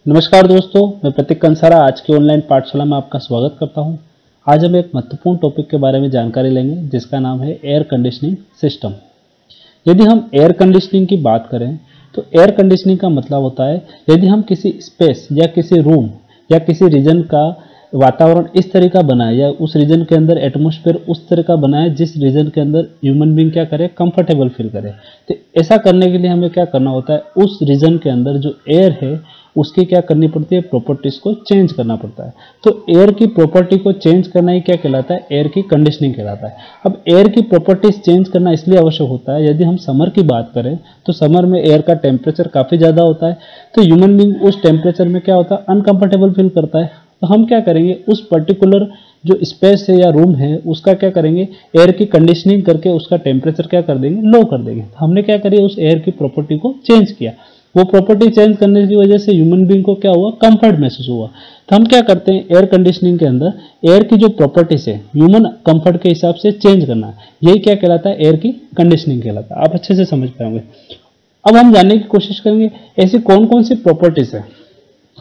नमस्कार दोस्तों, मैं प्रतीक कंसारा आज की ऑनलाइन पाठशाला में आपका स्वागत करता हूं। आज हम एक महत्वपूर्ण टॉपिक के बारे में जानकारी लेंगे जिसका नाम है एयर कंडीशनिंग सिस्टम। यदि हम एयर कंडीशनिंग की बात करें तो एयर कंडीशनिंग का मतलब होता है यदि हम किसी स्पेस या किसी रूम या किसी रीजन का वातावरण इस तरह का बनाए या उस रीजन के अंदर एटमॉस्फेयर उस तरह का बनाए जिस रीजन के अंदर ह्यूमन बीइंग क्या करे, कंफर्टेबल फील करे। तो ऐसा करने के लिए हमें क्या करना होता है, उस रीजन के अंदर जो एयर है उसकी क्या करनी पड़ती है, प्रॉपर्टीज को चेंज करना पड़ता है। तो एयर की प्रॉपर्टी को चेंज करना ही क्या कहलाता है, एयर की कंडीशनिंग कहलाता है। अब एयर की प्रॉपर्टीज चेंज करना इसलिए आवश्यक होता है, यदि हम समर की बात करें तो समर में एयर का टेम्परेचर काफ़ी ज़्यादा होता है, तो ह्यूमन बीइंग उस टेम्परेचर में क्या होता है, अनकंफर्टेबल फील करता है। तो हम क्या करेंगे, उस पर्टिकुलर जो स्पेस है या रूम है उसका क्या करेंगे, एयर की कंडीशनिंग करके उसका टेम्परेचर क्या कर देंगे, लो कर देंगे। तो हमने क्या करिए, उस एयर की प्रॉपर्टी को चेंज किया। वो प्रॉपर्टी चेंज करने की वजह से ह्यूमन बीइंग को क्या हुआ, कंफर्ट महसूस हुआ। तो हम क्या करते हैं, एयर कंडीशनिंग के अंदर एयर की जो प्रॉपर्टीज है ह्यूमन कंफर्ट के हिसाब से चेंज करना, यही क्या कहलाता है, एयर की कंडीशनिंग कहलाता है। आप अच्छे से समझ पाएंगे। अब हम जानने की कोशिश करेंगे ऐसी कौन कौन सी प्रॉपर्टीज है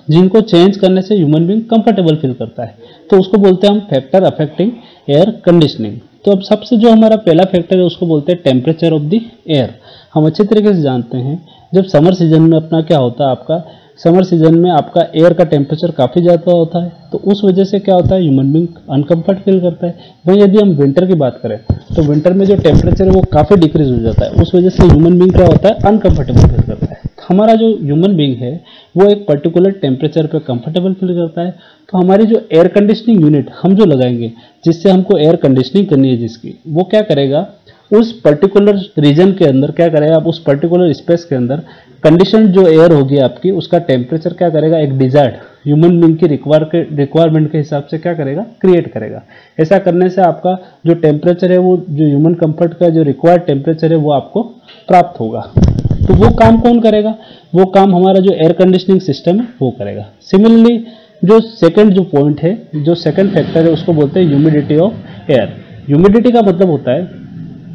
जिनको चेंज करने से ह्यूमन बीइंग कंफर्टेबल फील करता है। तो उसको बोलते हैं हम फैक्टर अफेक्टिंग एयर कंडीशनिंग। तो अब सबसे जो हमारा पहला फैक्टर है उसको बोलते हैं टेम्परेचर ऑफ द एयर। हम अच्छे तरीके से जानते हैं जब समर सीजन में अपना क्या होता है, आपका समर सीजन में आपका एयर का टेम्परेचर काफ़ी ज़्यादा होता है, तो उस वजह से क्या होता है, ह्यूमन बीइंग अनकंफर्ट फील करता है। वहीं यदि हम विंटर की बात करें तो विंटर में जो टेम्परेचर है वो काफ़ी डिक्रीज हो जाता है, उस वजह से ह्यूमन बीइंग क्या होता है, अनकंफर्टेबल फील करता है। तो हमारा जो ह्यूमन बीइंग है वो एक पर्टिकुलर टेम्परेचर पे कंफर्टेबल फील करता है। तो हमारी जो एयर कंडीशनिंग यूनिट हम जो लगाएंगे जिससे हमको एयर कंडीशनिंग करनी है जिसकी, वो क्या करेगा, उस पर्टिकुलर रीजन के अंदर क्या करेगा, आप उस पर्टिकुलर स्पेस के अंदर कंडीशन जो एयर होगी आपकी उसका टेम्परेचर क्या करेगा, एक डिजायर्ड ह्यूमन बीइंग की रिक्वायरमेंट के हिसाब से क्या करेगा, क्रिएट करेगा। ऐसा करने से आपका जो टेम्परेचर है वो जो ह्यूमन कंफर्ट का जो रिक्वायर्ड टेम्परेचर है वो आपको प्राप्त होगा। तो वो काम कौन करेगा, वो काम हमारा जो एयर कंडीशनिंग सिस्टम है वो करेगा। सिमिलरली जो सेकंड जो पॉइंट है, जो सेकंड फैक्टर है उसको बोलते हैं ह्यूमिडिटी ऑफ एयर। ह्यूमिडिटी का मतलब होता है,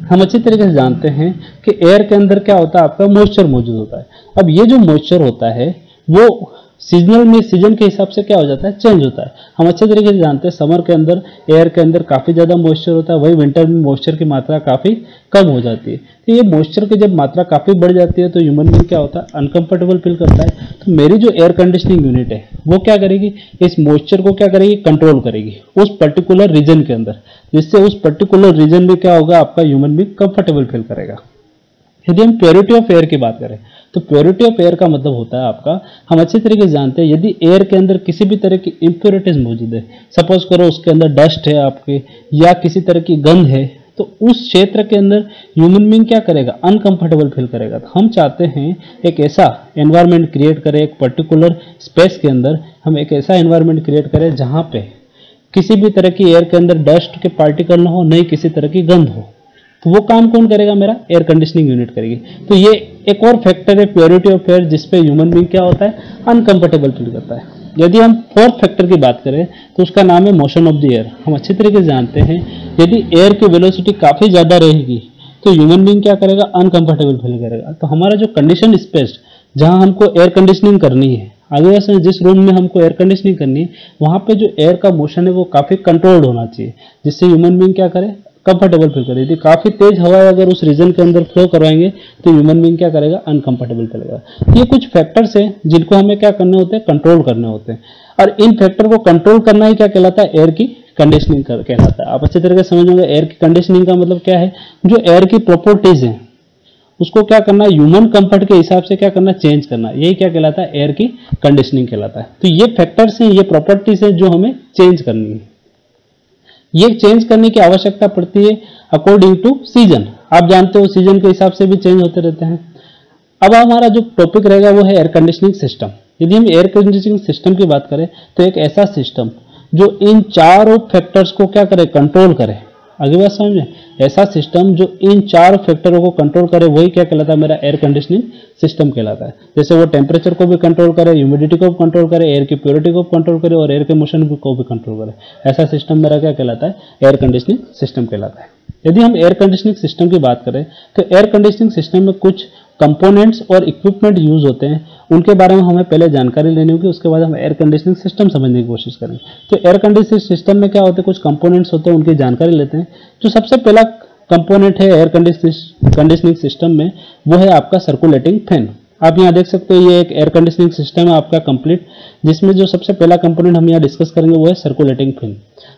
हम अच्छी तरीके से जानते हैं कि एयर के अंदर क्या होता है, आपका मॉइस्चर मौजूद होता है। अब ये जो मॉइस्चर होता है वो सीजनल में सीजन के हिसाब से क्या हो जाता है, चेंज होता है। हम अच्छे तरीके से जानते हैं समर के अंदर एयर के अंदर काफ़ी ज़्यादा मॉइस्चर होता है, वही विंटर में मॉइस्चर की मात्रा काफ़ी कम हो जाती है। तो ये मॉइस्चर की जब मात्रा काफ़ी बढ़ जाती है तो ह्यूमन बीइंग क्या होता है, अनकंफर्टेबल फील करता है। तो मेरी जो एयर कंडीशनिंग यूनिट है वो क्या करेगी, इस मॉइस्चर को क्या करेगी, कंट्रोल करेगी उस पर्टिकुलर रीजन के अंदर, जिससे उस पर्टिकुलर रीजन में क्या होगा, आपका ह्यूमन बीइंग कंफर्टेबल फील करेगा। यदि हम प्योरिटी ऑफ एयर की बात करें तो प्योरिटी ऑफ एयर का मतलब होता है आपका, हम अच्छी तरीके से जानते हैं यदि एयर के अंदर किसी भी तरह की इम्प्योरिटीज मौजूद है, सपोज करो उसके अंदर डस्ट है आपके या किसी तरह की गंध है, तो उस क्षेत्र के अंदर ह्यूमन बीइंग क्या करेगा, अनकंफर्टेबल फील करेगा। तो हम चाहते हैं एक ऐसा एनवायरनमेंट क्रिएट करें, एक पर्टिकुलर स्पेस के अंदर हम एक ऐसा एनवायरनमेंट क्रिएट करें जहाँ पे किसी भी तरह की एयर के अंदर डस्ट के पार्टिकल ना हो, नहीं किसी तरह की गंध हो। तो वो काम कौन करेगा, मेरा एयर कंडीशनिंग यूनिट करेगी। तो ये एक और फैक्टर है प्योरिटी ऑफ एयर, जिसपे ह्यूमन बीइंग क्या होता है, अनकंफर्टेबल फील करता है। यदि हम फोर्थ फैक्टर की बात करें तो उसका नाम है मोशन ऑफ द एयर। हम अच्छी तरीके से जानते हैं यदि एयर की वेलोसिटी काफ़ी ज़्यादा रहेगी तो ह्यूमन बीइंग क्या करेगा, अनकंफर्टेबल फील करेगा। तो हमारा जो कंडीशन स्पेस जहाँ हमको एयर कंडीशनिंग करनी है, आगे से जिस रूम में हमको एयर कंडीशनिंग करनी है वहाँ पे जो एयर का मोशन है वो काफ़ी कंट्रोल्ड होना चाहिए, जिससे ह्यूमन बीइंग क्या करे, कंफर्टेबल फील करे। यदि काफ़ी तेज हवा अगर उस रीजन के अंदर फ्लो करवाएंगे तो ह्यूमन बीइंग क्या करेगा, अनकंफर्टेबल फील करेगा। ये कुछ फैक्टर्स हैं जिनको हमें क्या करने होते हैं, कंट्रोल करने होते हैं। और इन फैक्टर को कंट्रोल करना ही क्या कहलाता है, एयर की कंडीशनिंग कहलाता है। आप अच्छे तरीके से समझ होंगे एयर की कंडीशनिंग का मतलब क्या है, जो एयर की प्रॉपर्टीज है उसको क्या करना, ह्यूमन कंफर्ट के हिसाब से क्या करना, चेंज करना, यही क्या कहलाता है, एयर की कंडीशनिंग कहलाता है। तो ये फैक्टर्स हैं, ये प्रॉपर्टीज हैं जो हमें चेंज करनी है। ये चेंज करने की आवश्यकता पड़ती है अकॉर्डिंग टू सीजन। आप जानते हो सीजन के हिसाब से भी चेंज होते रहते हैं। अब हमारा जो टॉपिक रहेगा वो है एयर कंडीशनिंग सिस्टम। यदि हम एयर कंडीशनिंग सिस्टम की बात करें तो एक ऐसा सिस्टम जो इन चारों फैक्टर्स को क्या करे, कंट्रोल करे। आगे बात समझे, ऐसा सिस्टम जो इन चार फैक्टरों को कंट्रोल करे वही क्या कहलाता है, मेरा एयर कंडीशनिंग सिस्टम कहलाता है। जैसे वो टेम्परेचर को भी कंट्रोल करे, ह्यूमिडिटी को भी कंट्रोल करे, एयर की प्योरिटी को भी कंट्रोल करे और एयर के मोशन को भी कंट्रोल करे, ऐसा सिस्टम मेरा क्या कहलाता है, एयर कंडीशनिंग सिस्टम कहलाता है। यदि हम एयर कंडीशनिंग सिस्टम की बात करें तो एयर कंडीशनिंग सिस्टम में कुछ कंपोनेंट्स और इक्विपमेंट यूज होते हैं उनके बारे में हमें पहले जानकारी लेनी होगी, उसके बाद हम एयर कंडीशनिंग सिस्टम समझने की कोशिश करेंगे। तो एयर कंडीशनिंग सिस्टम में क्या होते हैं, कुछ कंपोनेंट्स होते हैं, उनकी जानकारी लेते हैं। जो सबसे पहला कंपोनेंट है एयर कंडीशनिंग सिस्टम में, वो है आपका सर्कुलेटिंग फैन। आप यहाँ देख सकते हो ये एक एयर कंडीशनिंग सिस्टम है आपका कंप्लीट, जिसमें जो सबसे पहला कंपोनेंट हम यहाँ डिस्कस करेंगे वो है सर्कुलेटिंग फैन।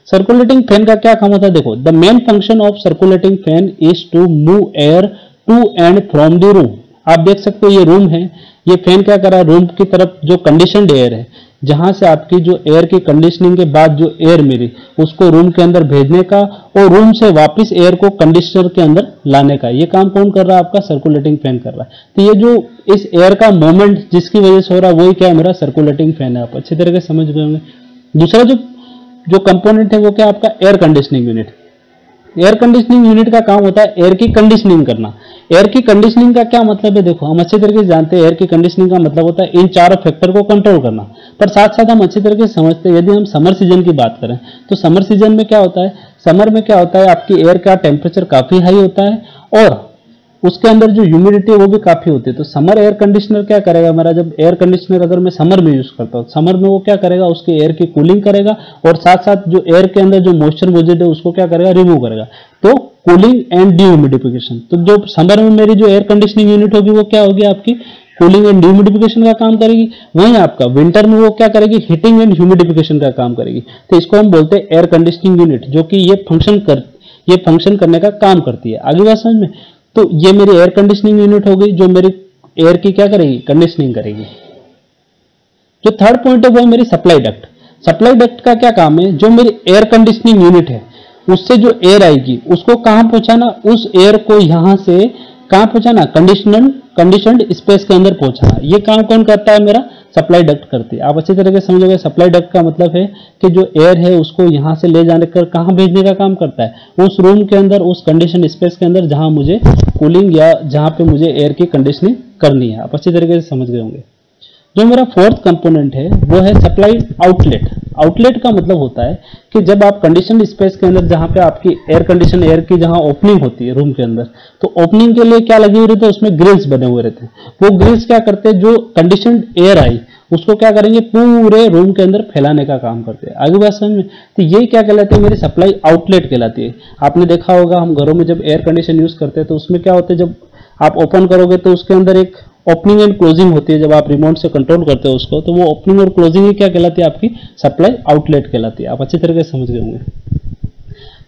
सर्कुलेटिंग फैन का क्या काम होता है, देखो, the main function of circulating fan is to move air to and from the room. आप देख सकते हो ये रूम है, ये फैन क्या कर रहा है, रूम की तरफ जो कंडीशनड एयर है, जहां से आपकी जो एयर की कंडीशनिंग के बाद जो एयर मिली उसको रूम के अंदर भेजने का और रूम से वापस एयर को कंडीशनर के अंदर लाने का, ये काम कौन कर रहा है, आपका सर्कुलेटिंग फैन कर रहा है। तो ये जो इस एयर का मूवमेंट जिसकी वजह से हो रहा है वही क्या है, मेरा सर्कुलेटिंग फैन है। आप अच्छी तरह से समझ गए होंगे। दूसरा जो कंपोनेंट है वो क्या, आपका air conditioning unit. Air conditioning unit का काम होता है एयर की कंडीशनिंग करना। एयर की कंडीशनिंग का क्या मतलब है, देखो, हम अच्छे तरीके से जानते हैं एयर की कंडीशनिंग का मतलब होता है इन चारों फैक्टर को कंट्रोल करना। पर साथ साथ हम अच्छी तरीके से समझते हैं, यदि हम समर सीजन की बात करें तो समर सीजन में क्या होता है, समर में क्या होता है, आपकी एयर का टेम्परेचर काफी हाई होता है और उसके अंदर जो ह्यूमिडिटी है वो भी काफी होती है। तो समर एयर कंडीशनर क्या करेगा हमारा, जब एयर कंडीशनर अगर मैं समर में यूज करता हूँ, समर में वो क्या करेगा, उसके एयर की कूलिंग करेगा और साथ साथ जो एयर के अंदर जो मॉइस्चर मौजूद है उसको क्या करेगा, रिमूव करेगा। तो कूलिंग एंड डीह्यूमिडिफिकेशन। तो जो समर में मेरी जो एयर कंडीशनिंग यूनिट होगी वो क्या होगी, आपकी कूलिंग एंड ह्यूमिडिफिकेशन का काम करेगी। वहीं आपका विंटर में वो क्या करेगी, हीटिंग एंड ह्यूमिडिफिकेशन का काम करेगी। तो इसको हम बोलते हैं एयर कंडीशनिंग यूनिट, जो कि ये फंक्शन करने का काम करती है। आगे बात समझ में। तो ये मेरी एयर कंडीशनिंग यूनिट हो गई जो मेरी एयर की क्या करेगी, कंडीशनिंग करेगी। जो थर्ड पॉइंट है वो है मेरी सप्लाई डक्ट। सप्लाई डक्ट का क्या काम है, जो मेरी एयर कंडीशनिंग यूनिट है उससे जो एयर आएगी उसको कहां पहुंचाना, उस एयर को यहां से कहां पहुंचाना, कंडीशनड स्पेस के अंदर पहुंचाना। ये काम कौन करता है, मेरा सप्लाई डक्ट करती है। आप अच्छी तरीके से समझोगे, सप्लाई डक्ट का मतलब है कि जो एयर है उसको यहां से ले जाने कर कहां भेजने का काम करता है, उस रूम के अंदर, उस कंडीशन स्पेस के अंदर जहां मुझे कूलिंग या जहां पे मुझे एयर की कंडीशनिंग करनी है। आप अच्छी तरीके से समझ गए होंगे। जो मेरा फोर्थ कंपोनेंट है वो है सप्लाई आउटलेट। आउटलेट का मतलब होता है कि जब आप कंडीशन स्पेस के अंदर जहां पे आपकी एयर कंडीशन एयर की जहां ओपनिंग होती है रूम के अंदर, तो ओपनिंग के लिए क्या लगे हुए रहते हैं, उसमें ग्रिल्स बने हुए रहते हैं। वो ग्रिल्स क्या करते हैं, जो कंडीशन एयर आई उसको क्या करेंगे, पूरे रूम के अंदर फैलाने का काम करते हैं। आगे बात समझ में। तो ये क्या कहलाती है, मेरी सप्लाई आउटलेट कहलाती है। आपने देखा होगा हम घरों में जब एयर कंडीशन यूज करते हैं तो उसमें क्या होता है, जब आप ओपन करोगे तो उसके अंदर एक ओपनिंग एंड क्लोजिंग होती है। जब आप रिमोट से कंट्रोल करते हो उसको, तो वो ओपनिंग और क्लोजिंग ही क्या कहलाती है, आपकी सप्लाई आउटलेट कहलाती है। आप अच्छी तरीके से समझ गए होंगे।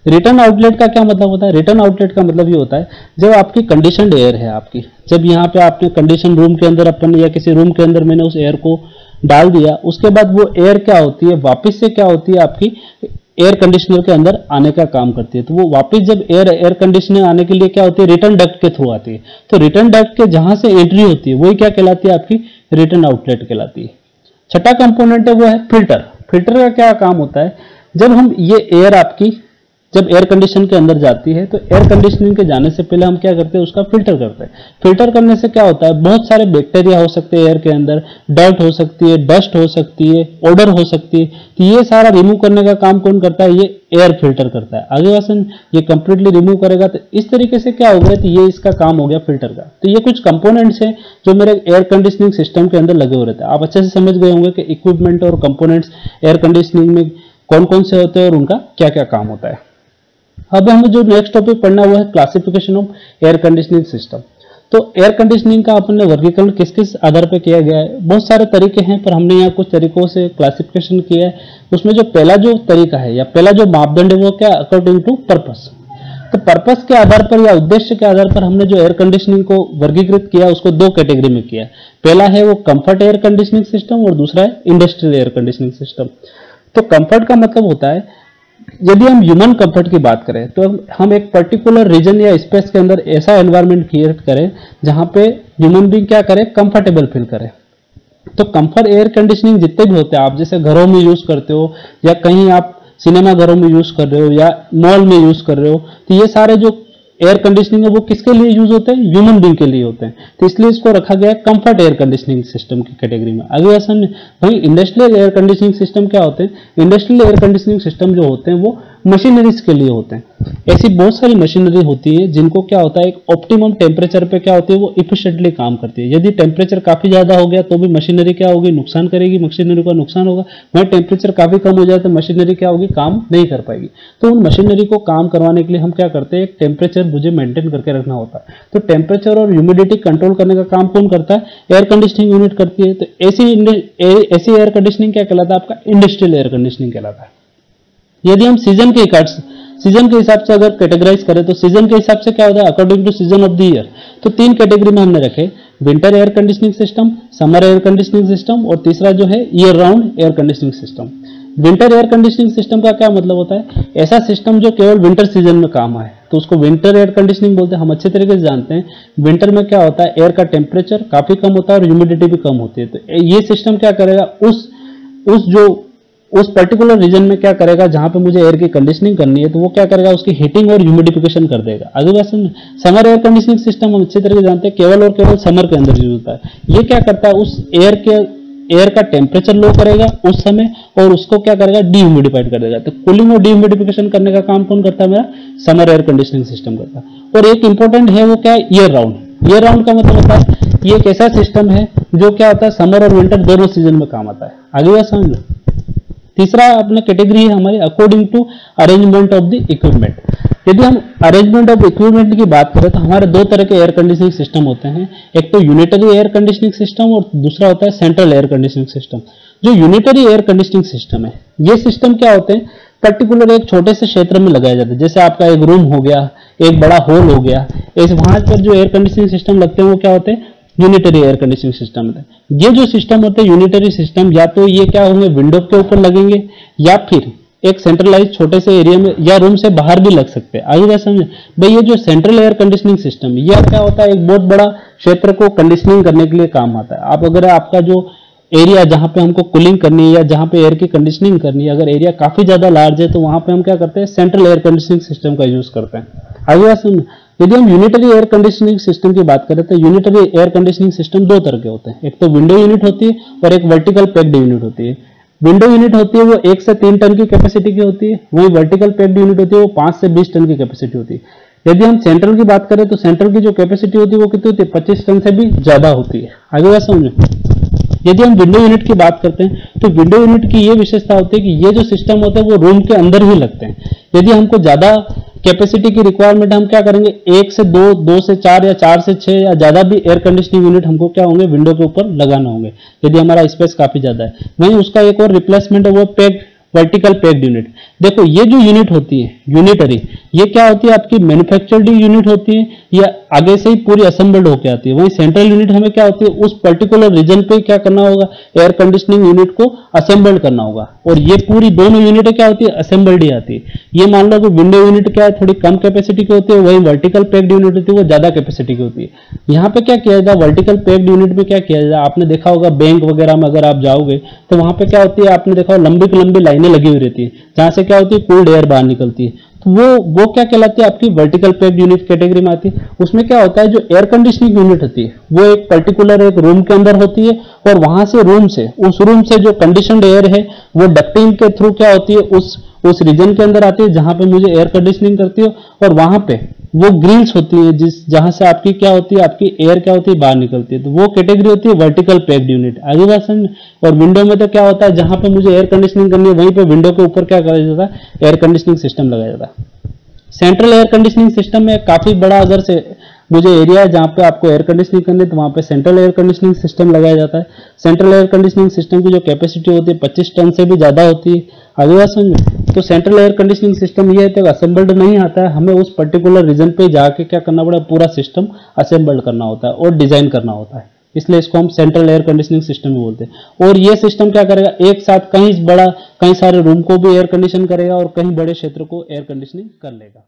रिटर्न आउटलेट का क्या मतलब होता है, रिटर्न आउटलेट का मतलब ये होता है जब आपकी कंडीशनड एयर है आपकी, जब यहाँ पे आपने कंडीशन रूम के अंदर अपन या किसी रूम के अंदर मैंने उस एयर को डाल दिया, उसके बाद वो एयर क्या होती है, वापस से क्या होती है, आपकी एयर कंडीशनर के अंदर आने का काम करती है। तो वो वापस जब एयर कंडीशनर आने के लिए क्या होती है, रिटर्न डक्ट के थ्रू आती है। तो रिटर्न डक्ट के जहां से एंट्री होती है वही क्या कहलाती है, आपकी रिटर्न आउटलेट कहलाती है। छठा कंपोनेंट है वो है फिल्टर। फिल्टर का क्या काम होता है, जब हम ये एयर आपकी जब एयर कंडीशन के अंदर जाती है तो एयर कंडीशनिंग के जाने से पहले हम क्या करते हैं, उसका फिल्टर करते हैं। फिल्टर करने से क्या होता है, बहुत सारे बैक्टीरिया हो सकते हैं एयर के अंदर, डर्ट हो सकती है, डस्ट हो सकती है, ओडर हो सकती है। तो ये सारा रिमूव करने का काम कौन करता है, ये एयर फिल्टर करता है। आगे वसन ये कंप्लीटली रिमूव करेगा। तो इस तरीके से क्या हो गया, तो ये इसका काम हो गया फिल्टर का। तो ये कुछ कंपोनेंट्स हैं जो मेरे एयर कंडीशनिंग सिस्टम के अंदर लगे हुए रहते हैं। आप अच्छे से समझ गए होंगे कि इक्विपमेंट और कंपोनेंट्स एयर कंडीशनिंग में कौन कौन से होते हैं और उनका क्या क्या काम होता है। अब हमें जो नेक्स्ट टॉपिक पढ़ना हुआ है classification of air conditioning system. तो एयर कंडीशनिंग का अपन ने वर्गीकरण किस किस आधार पर किया गया है, बहुत सारे तरीके हैं, पर हमने यहाँ कुछ तरीकों से क्लासिफिकेशन किया है। उसमें जो पहला जो तरीका है या पहला जो मापदंड है वो क्या, अकॉर्डिंग टू पर्पस। तो पर्पस के आधार पर या उद्देश्य के आधार पर हमने जो एयर कंडीशनिंग को वर्गीकृत किया उसको दो कैटेगरी में किया। पहला है वो कंफर्ट एयर कंडीशनिंग सिस्टम और दूसरा है इंडस्ट्रियल एयर कंडीशनिंग सिस्टम। तो कंफर्ट का मतलब होता है, यदि हम ह्यूमन कंफर्ट की बात करें तो हम एक पर्टिकुलर रीजन या स्पेस के अंदर ऐसा एनवायरनमेंट क्रिएट करें जहां पे ह्यूमन बीइंग क्या करे, कंफर्टेबल फील करे। तो कंफर्ट एयर कंडीशनिंग जितने भी होते हैं, आप जैसे घरों में यूज करते हो या कहीं आप सिनेमा घरों में यूज कर रहे हो या मॉल में यूज कर रहे हो, तो ये सारे जो एयर कंडीशनिंग है वो किसके लिए यूज होते हैं, ह्यूमन बीइंग के लिए होते हैं। तो इसलिए इसको रखा गया है कंफर्ट एयर कंडीशनिंग सिस्टम की कैटेगरी में। आगे ऐसा भाई इंडस्ट्रियल एयर कंडीशनिंग सिस्टम क्या होते हैं, इंडस्ट्रियल एयर कंडीशनिंग सिस्टम जो होते हैं वो मशीनरीज के लिए होते हैं। ऐसी बहुत सारी मशीनरी होती है जिनको क्या होता है, एक ऑप्टिमम टेम्परेचर पे क्या होती है, वो इफिशिएंटली काम करती है। यदि टेम्परेचर काफी ज्यादा हो गया तो भी मशीनरी क्या होगी, नुकसान करेगी, मशीनरी का नुकसान होगा। वहीं टेम्परेचर काफी कम हो जाए तो मशीनरी क्या होगी, काम नहीं कर पाएगी। तो उन मशीनरी को काम करवाने के लिए हम क्या करते हैं, एक टेम्परेचर मुझे मेंटेन करके रखना होता है। तो टेम्परेचर और ह्यूमिडिटी कंट्रोल करने का काम कौन करता है, एयर कंडीशनिंग यूनिट करती है। तो ऐसी एयर कंडीशनिंग क्या कहलाता है, आपका इंडस्ट्रियल एयर कंडीशनिंग कहलाता है। यदि हम सीजन के हिसाब से अगर कैटेगराइज करें तो सीजन के हिसाब से क्या होता है, according to season of the year. तो तीन कैटेगरी में हमने रखे, winter air conditioning system, summer air conditioning system और तीसरा जो है year round air conditioning system. Winter air conditioning system का क्या मतलब होता है, ऐसा सिस्टम जो केवल विंटर सीजन में काम आए, तो उसको विंटर एयर कंडीशनिंग बोलते हैं। हम अच्छे तरीके से जानते हैं विंटर में क्या होता है, एयर का टेम्परेचर काफी कम होता है और ह्यूमिडिटी भी कम होती है। तो ये सिस्टम क्या करेगा, उस पर्टिकुलर रीजन में क्या करेगा जहां पे मुझे एयर की कंडीशनिंग करनी है, तो वो क्या करेगा, उसकी हीटिंग और ह्यूमिडिफिकेशन कर देगा। आगे बात समझ। समर एयर कंडीशनिंग सिस्टम हम अच्छे तरीके से जानते हैं केवल और केवल समर के अंदर यूज होता है। ये क्या करता है, उस एयर का टेम्परेचर लो करेगा उस समय और उसको क्या करेगा, डीह्यूमिडिफाइड कर देगा। तो कूलिंग और डीह्यूमिडिफिकेशन करने का काम कौन करता है, मेरा समर एयर कंडीशनिंग सिस्टम करता है। और एक इंपॉर्टेंट है वो क्या है, ईयर राउंड। ईयर राउंड का मतलब होता है ये एक ऐसा सिस्टम है जो क्या होता है, समर और विंटर दोनों सीजन में काम आता है। आगे बात समझ लो। तीसरा अपना कैटेगरी है हमारी according to arrangement of the equipment. यदि हम अरेंजमेंट ऑफ इक्विपमेंट की बात करें तो हमारे दो तरह के एयर कंडीशनिंग सिस्टम होते हैं, एक तो यूनिटरी एयर कंडीशनिंग सिस्टम और दूसरा होता है सेंट्रल एयर कंडीशनिंग सिस्टम। जो यूनिटरी एयर कंडीशनिंग सिस्टम है, ये सिस्टम क्या होते हैं, पर्टिकुलर एक छोटे से क्षेत्र में लगाया जाता है। जैसे आपका एक रूम हो गया, एक बड़ा हॉल हो गया, इस वहां पर जो एयर कंडीशनिंग सिस्टम लगते हैं वो क्या होते हैं, यूनिटरी एयर कंडीशनिंग सिस्टम है। ये जो सिस्टम होते हैं यूनिटरी सिस्टम, या तो ये क्या होंगे, विंडो के ऊपर लगेंगे या फिर एक सेंट्रलाइज छोटे से एरिया में या रूम से बाहर भी लग सकते हैं। आइए समझे भाई, ये जो सेंट्रल एयर कंडीशनिंग सिस्टम है, यह क्या होता है, एक बहुत बड़ा क्षेत्र को कंडीशनिंग करने के लिए काम आता है। आप अगर आपका जो एरिया जहां पे हमको कूलिंग करनी है या जहां पे एयर की कंडीशनिंग करनी है, अगर एरिया काफी ज्यादा लार्ज है तो वहां पे हम क्या करते हैं, सेंट्रल एयर कंडीशनिंग सिस्टम का यूज करते हैं। आइए सुन, यदि हम यूनिटरी एयर कंडीशनिंग सिस्टम की बात करें तो यूनिटरी एयर कंडीशनिंग सिस्टम दो तरह के होते हैं, एक तो विंडो यूनिट होती है और एक वर्टिकल पैक्ड यूनिट होती है। विंडो यूनिट होती है वो 1 से 3 टन की कैपेसिटी की होती है, वहीं वर्टिकल पैक्ड यूनिट होती है वो 5 से 20 टन की कैपेसिटी होती है। यदि हम सेंट्रल की बात करें तो सेंट्रल की जो कैपेसिटी होती है वो कितनी होती है, 25 टन से भी ज्यादा होती है। आगे बात समझो। यदि हम विंडो यूनिट की बात करते हैं तो विंडो यूनिट की ये विशेषता होती है कि ये जो सिस्टम होते हैं वो रूम के अंदर ही लगते हैं। यदि हमको ज्यादा कैपेसिटी की रिक्वायरमेंट, हम क्या करेंगे, 1 से 2, 2 से 4 या 4 से 6 या ज्यादा भी एयर कंडीशनिंग यूनिट हमको क्या होंगे, विंडो के ऊपर लगाना होंगे यदि हमारा स्पेस काफी ज्यादा है। वहीं उसका एक और रिप्लेसमेंट है वो पैक्ड वर्टिकल पैक्ड यूनिट। देखो ये जो यूनिट होती है यूनिटरी, ये क्या होती है, आपकी मैन्युफैक्चर्ड यूनिट होती है या आगे से ही पूरी असेंबल्ड होकर आती है। वहीं सेंट्रल यूनिट हमें क्या होती है, उस पर्टिकुलर रीजन पे क्या करना होगा, एयर कंडीशनिंग यूनिट को असेंबल्ड करना होगा। और ये पूरी दोनों यूनिटें क्या होती है, असेंबल्ड ही आती है। ये मान लो कि विंडो यूनिट क्या है, थोड़ी कम कैपेसिटी की होती है, वहीं वर्टिकल पैक्ड यूनिट होती है वो ज्यादा कैपेसिटी की होती है। यहाँ पे क्या किया जाता है, वर्टिकल पैक्ड यूनिट में क्या किया जाता है, आपने देखा होगा बैंक वगैरह में अगर आप जाओगे तो वहां पे क्या होती है, आपने देखा होगा लंबी लाइनें लगी हुई रहती है जहां से क्या होती है, कूल्ड एयर बाहर निकलती है। तो वो क्या कहलाती है, आपकी वर्टिकल पैक्ड यूनिट कैटेगरी में आती है। उसमें क्या होता है, जो एयर कंडीशनिंग यूनिट होती है वो एक पर्टिकुलर एक रूम के अंदर होती है और वहां से उस रूम से जो कंडीशनड एयर है वो डक्टिंग के थ्रू क्या होती है, उस रीजन के अंदर आती है जहां पे मुझे एयर कंडीशनिंग करती है। और वहां पे वो ग्रिल्स होती है जहां से आपकी क्या होती है, आपकी एयर क्या होती है, बाहर निकलती है। तो वो कैटेगरी होती है वर्टिकल पैक्ड यूनिट। आगे बात समझ। और विंडो में तो क्या होता है, जहां पे मुझे एयर कंडीशनिंग करनी है वहीं पे विंडो के ऊपर क्या करा जाता है, एयर कंडीशनिंग सिस्टम लगाया जाता है। सेंट्रल एयर कंडीशनिंग सिस्टम में काफी बड़ा अगर से मुझे एरिया है जहां पे आपको एयर कंडीशनिंग करनी है तो वहां पे सेंट्रल एयर कंडीशनिंग सिस्टम लगाया जाता है। सेंट्रल एयर कंडीशनिंग सिस्टम की जो कैपेसिटी होती है 25 टन से भी ज्यादा होती है। आगे बात समझ। तो सेंट्रल एयर कंडीशनिंग सिस्टम ये है असेंबल्ड नहीं आता है, हमें उस पर्टिकुलर रीजन पे जाके क्या करना पड़ेगा, पूरा सिस्टम असेंबल्ड करना होता है और डिजाइन करना होता है। इसलिए इसको हम सेंट्रल एयर कंडीशनिंग सिस्टम बोलते हैं। और ये सिस्टम क्या करेगा, एक साथ कई सारे रूम को भी एयर कंडीशन करेगा और कहीं बड़े क्षेत्र को एयर कंडीशनिंग कर लेगा।